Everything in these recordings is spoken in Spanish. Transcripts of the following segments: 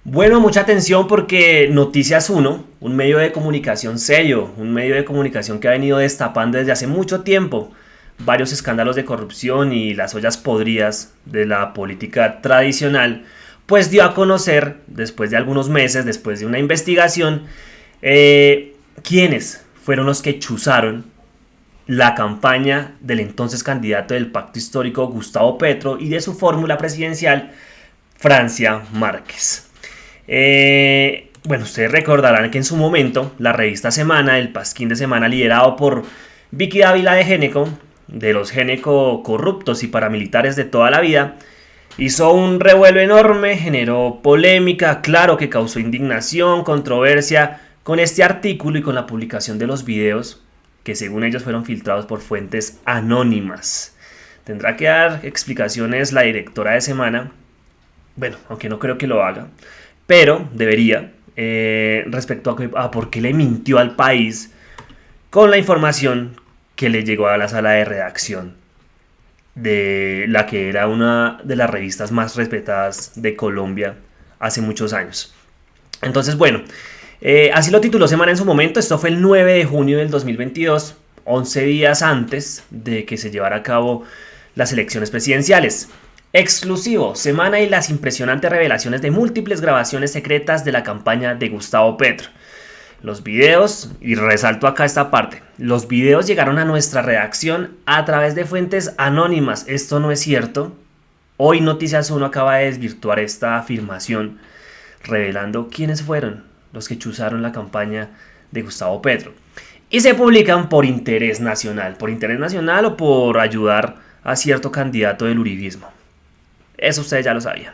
Bueno, mucha atención porque Noticias Uno, un medio de comunicación serio, un medio de comunicación que ha venido destapando desde hace mucho tiempo varios escándalos de corrupción y las ollas podridas de la política tradicional, pues dio a conocer, después de algunos meses, después de una investigación, quiénes fueron los que chuzaron la campaña del entonces candidato del Pacto Histórico Gustavo Petro y de su fórmula presidencial Francia Márquez. Bueno, ustedes recordarán que en su momento la revista Semana, el Pasquín de Semana, liderado por Vicky Dávila de Géneco, de los Géneco corruptos y paramilitares de toda la vida, hizo un revuelo enorme, generó polémica, claro que causó indignación, controversia con este artículo y con la publicación de los videos que según ellos fueron filtrados por fuentes anónimas. Tendrá que dar explicaciones la directora de Semana, bueno, aunque no creo que lo haga, pero debería, respecto a por qué le mintió al país con la información que le llegó a la sala de redacción de la que era una de las revistas más respetadas de Colombia hace muchos años. Entonces, bueno, así lo tituló Semana en su momento. Esto fue el 9 de junio del 2022, 11 días antes de que se llevara a cabo las elecciones presidenciales. Exclusivo, Semana y las impresionantes revelaciones de múltiples grabaciones secretas de la campaña de Gustavo Petro. Los videos, y resalto acá esta parte, los videos llegaron a nuestra redacción a través de fuentes anónimas. Esto no es cierto. Hoy Noticias 1 acaba de desvirtuar esta afirmación, revelando quiénes fueron los que chuzaron la campaña de Gustavo Petro. Y se publican por interés nacional o por ayudar a cierto candidato del uribismo. Eso ustedes ya lo sabían.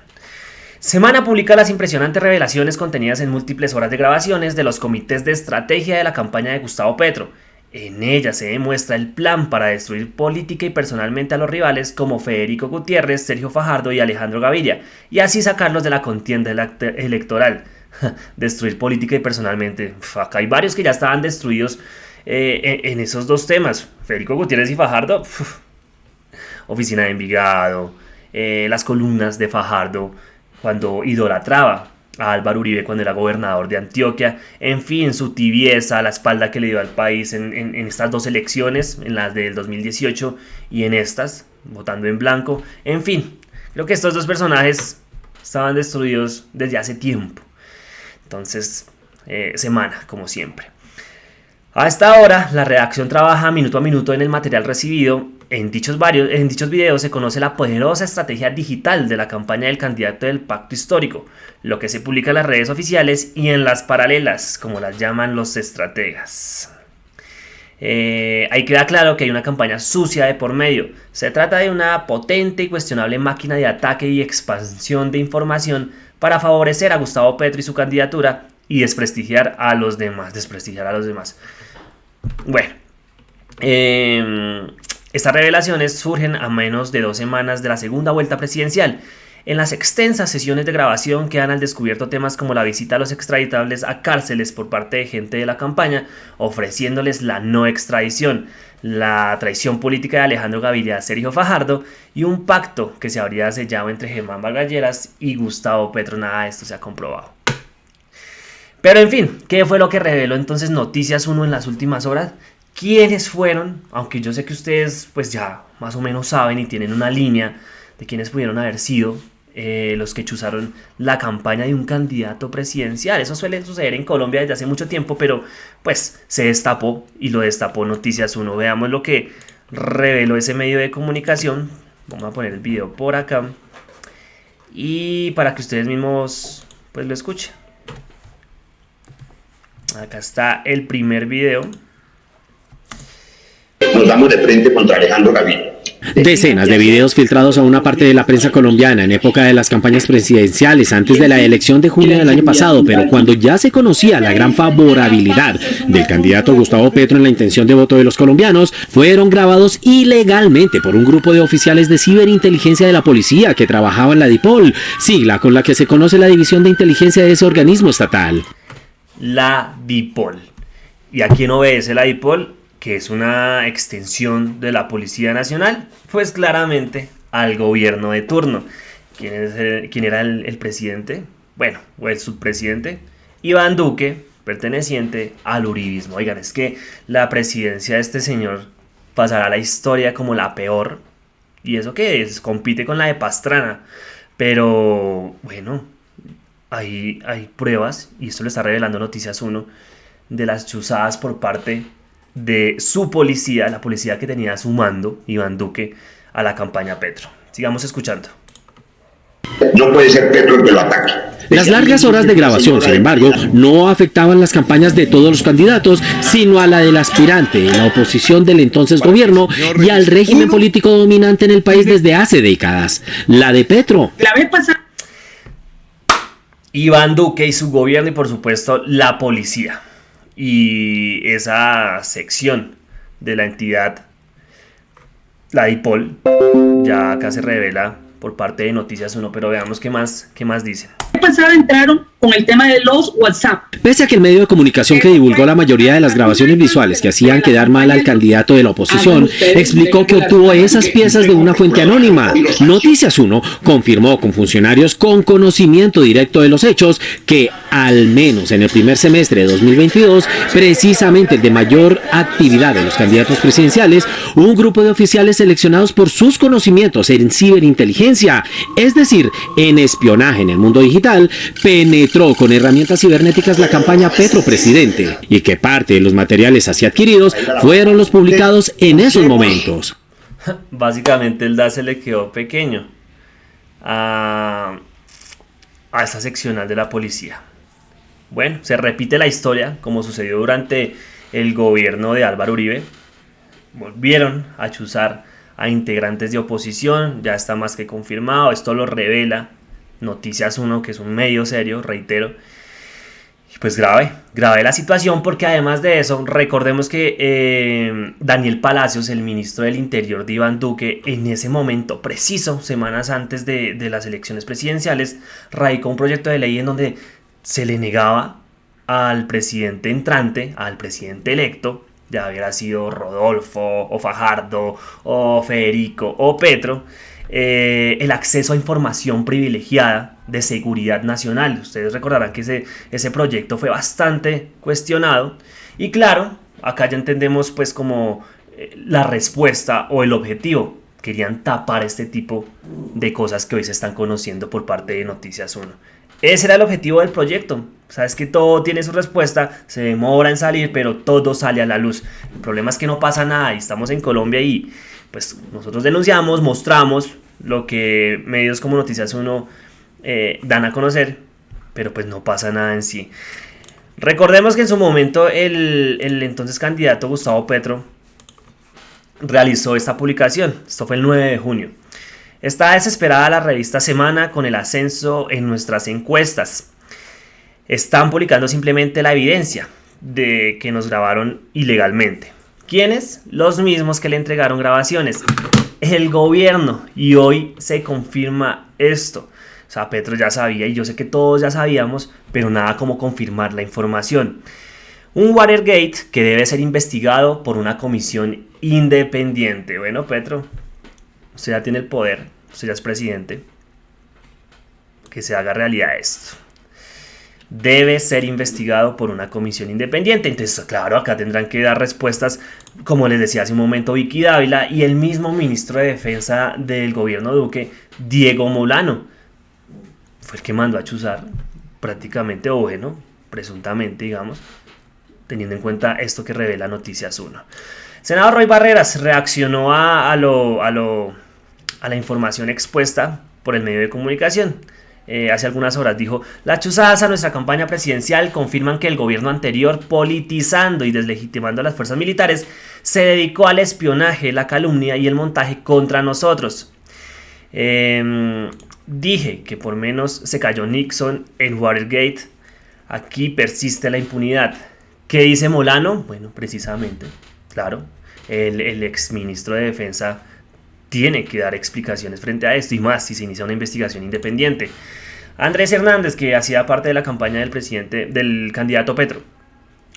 Semana publica las impresionantes revelaciones contenidas en múltiples horas de grabaciones de los comités de estrategia de la campaña de Gustavo Petro. En ella se demuestra el plan para destruir política y personalmente a los rivales como Federico Gutiérrez, Sergio Fajardo y Alejandro Gaviria, y así sacarlos de la contienda electoral. Destruir política y personalmente. Acá hay varios que ya estaban destruidos en esos dos temas. Federico Gutiérrez y Fajardo. Oficina de Envigado. Las columnas de Fajardo cuando idolatraba a Álvaro Uribe cuando era gobernador de Antioquia, en fin, su tibieza, la espalda que le dio al país en estas dos elecciones, en las del 2018 y en estas, votando en blanco, en fin, creo que estos dos personajes estaban destruidos desde hace tiempo. Entonces, Semana, como siempre. A esta hora, la redacción trabaja minuto a minuto en el material recibido. En dichos videos se conoce la poderosa estrategia digital de la campaña del candidato del Pacto Histórico, lo que se publica en las redes oficiales y en las paralelas, como las llaman los estrategas. Ahí queda claro que hay una campaña sucia de por medio. Se trata de una potente y cuestionable máquina de ataque y expansión de información para favorecer a Gustavo Petro y su candidatura y desprestigiar a los demás. Bueno, estas revelaciones surgen a menos de 2 semanas de la segunda vuelta presidencial. En las extensas sesiones de grabación quedan al descubierto temas como la visita a los extraditables a cárceles por parte de gente de la campaña, ofreciéndoles la no extradición, la traición política de Alejandro Gaviria a Sergio Fajardo y un pacto que se habría sellado entre Germán Vargas Lleras y Gustavo Petro. Nada de esto se ha comprobado. Pero en fin, ¿qué fue lo que reveló entonces Noticias 1 en las últimas horas? ¿Quiénes fueron? Aunque yo sé que ustedes pues ya más o menos saben y tienen una línea de quiénes pudieron haber sido los que chuzaron la campaña de un candidato presidencial. Eso suele suceder en Colombia desde hace mucho tiempo, pero pues se destapó y lo destapó Noticias 1. Veamos lo que reveló ese medio de comunicación. Vamos a poner el video por acá y para que ustedes mismos pues lo escuchen. Acá está el primer video. Nos damos de frente contra Alejandro Gaviria. Decenas de videos filtrados a una parte de la prensa colombiana en época de las campañas presidenciales antes de la elección de junio del año pasado, pero cuando ya se conocía la gran favorabilidad del candidato Gustavo Petro en la intención de voto de los colombianos, fueron grabados ilegalmente por un grupo de oficiales de ciberinteligencia de la policía que trabajaba en la DIPOL, sigla con la que se conoce la división de inteligencia de ese organismo estatal. La DIPOL. ¿Y a quién obedece la DIPOL? Que es una extensión de la Policía Nacional, pues claramente al gobierno de turno. ¿Quién era el presidente? bueno, o el subpresidente Iván Duque, perteneciente al uribismo. Oigan, es que la presidencia de este señor pasará a la historia como la peor, y eso que es, compite con la de Pastrana, pero bueno, hay pruebas, y esto lo está revelando Noticias 1, de las chuzadas por parte de su policía, la policía que tenía a su mando, Iván Duque, a la campaña Petro. Sigamos escuchando. No puede ser Petro el que lo ataque. Las largas horas de grabación, sin embargo, no afectaban las campañas de todos los candidatos, sino a la del aspirante en la oposición del entonces gobierno y al régimen político dominante en el país desde hace décadas, la de Petro. La vez pasada, Iván Duque y su gobierno y por supuesto la policía y esa sección de la entidad, la DIPOL, ya acá se revela por parte de Noticias 1, pero veamos qué más dicen. la vez pasada entraron con el tema de los WhatsApp. Pese a que el medio de comunicación que divulgó la mayoría de las grabaciones visuales que hacían quedar mal al candidato de la oposición, explicó que obtuvo esas piezas de una fuente anónima. Noticias 1 confirmó con funcionarios con conocimiento directo de los hechos que, al menos en el primer semestre de 2022, precisamente el de mayor actividad de los candidatos presidenciales, un grupo de oficiales seleccionados por sus conocimientos en ciberinteligencia, es decir, en espionaje en el mundo digital, penetró con herramientas cibernéticas la campaña Petro Presidente y que parte de los materiales así adquiridos fueron los publicados en esos momentos. Básicamente el DAS se le quedó pequeño a esta seccional de la policía. Bueno, se repite la historia como sucedió durante el gobierno de Álvaro Uribe. Volvieron a chuzar a integrantes de oposición, ya está más que confirmado, esto lo revela Noticias 1, que es un medio serio, reitero. Y pues grave la situación, porque además de eso, recordemos que Daniel Palacios, el ministro del Interior de Iván Duque, en ese momento preciso, semanas antes de las elecciones presidenciales, radicó un proyecto de ley en donde se le negaba al presidente entrante, al presidente electo, ya hubiera sido Rodolfo, o Fajardo, o Federico, o Petro, el acceso a información privilegiada de seguridad nacional. Ustedes recordarán que ese proyecto fue bastante cuestionado y claro, acá ya entendemos pues como la respuesta o el objetivo. Querían tapar este tipo de cosas que hoy se están conociendo por parte de Noticias 1. Ese era el objetivo del proyecto. Sabes que todo tiene su respuesta, se demora en salir, pero todo sale a la luz. El problema es que no pasa nada y estamos en Colombia y pues nosotros denunciamos, mostramos lo que medios como Noticias 1 dan a conocer, pero pues no pasa nada en sí. Recordemos que en su momento el entonces candidato Gustavo Petro realizó esta publicación. Esto fue el 9 de junio. Está desesperada la revista Semana con el ascenso en nuestras encuestas. Están publicando simplemente la evidencia de que nos grabaron ilegalmente. ¿Quiénes? Los mismos que le entregaron grabaciones. El gobierno. Y hoy se confirma esto. O sea, Petro ya sabía y yo sé que todos ya sabíamos, pero nada como confirmar la información. Un Watergate que debe ser investigado por una comisión independiente. Bueno, Petro, usted ya tiene el poder, usted ya es presidente. Que se haga realidad esto. Debe ser investigado por una comisión independiente. Entonces, claro, acá tendrán que dar respuestas, como les decía hace un momento, Vicky Dávila y el mismo ministro de Defensa del gobierno Duque, Diego Molano. Fue el que mandó a chuzar prácticamente, o bueno, presuntamente, digamos, teniendo en cuenta esto que revela Noticias 1. Senador Roy Barreras reaccionó a la información expuesta por el medio de comunicación. Hace algunas horas dijo: las chuzadas a nuestra campaña presidencial confirman que el gobierno anterior, politizando y deslegitimando a las fuerzas militares, se dedicó al espionaje, la calumnia y el montaje contra nosotros. Dije que por menos se cayó Nixon en Watergate. Aquí persiste la impunidad. ¿Qué dice Molano? Bueno, precisamente, claro, el exministro de Defensa tiene que dar explicaciones frente a esto, y más si se inicia una investigación independiente. Andrés Hernández, que hacía parte de la campaña del candidato Petro,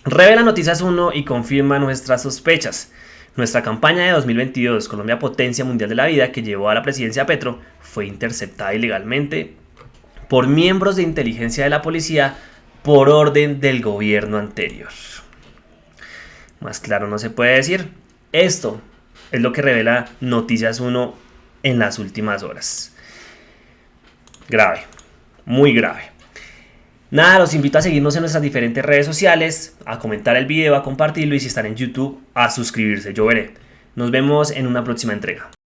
revela Noticias 1 y confirma nuestras sospechas. Nuestra campaña de 2022, Colombia Potencia Mundial de la Vida, que llevó a la presidencia a Petro, fue interceptada ilegalmente por miembros de inteligencia de la policía por orden del gobierno anterior. Más claro no se puede decir. Esto es lo que revela Noticias 1 en las últimas horas. Grave, muy grave. Nada, los invito a seguirnos en nuestras diferentes redes sociales, a comentar el video, a compartirlo y si están en YouTube, a suscribirse. Yo veré. Nos vemos en una próxima entrega.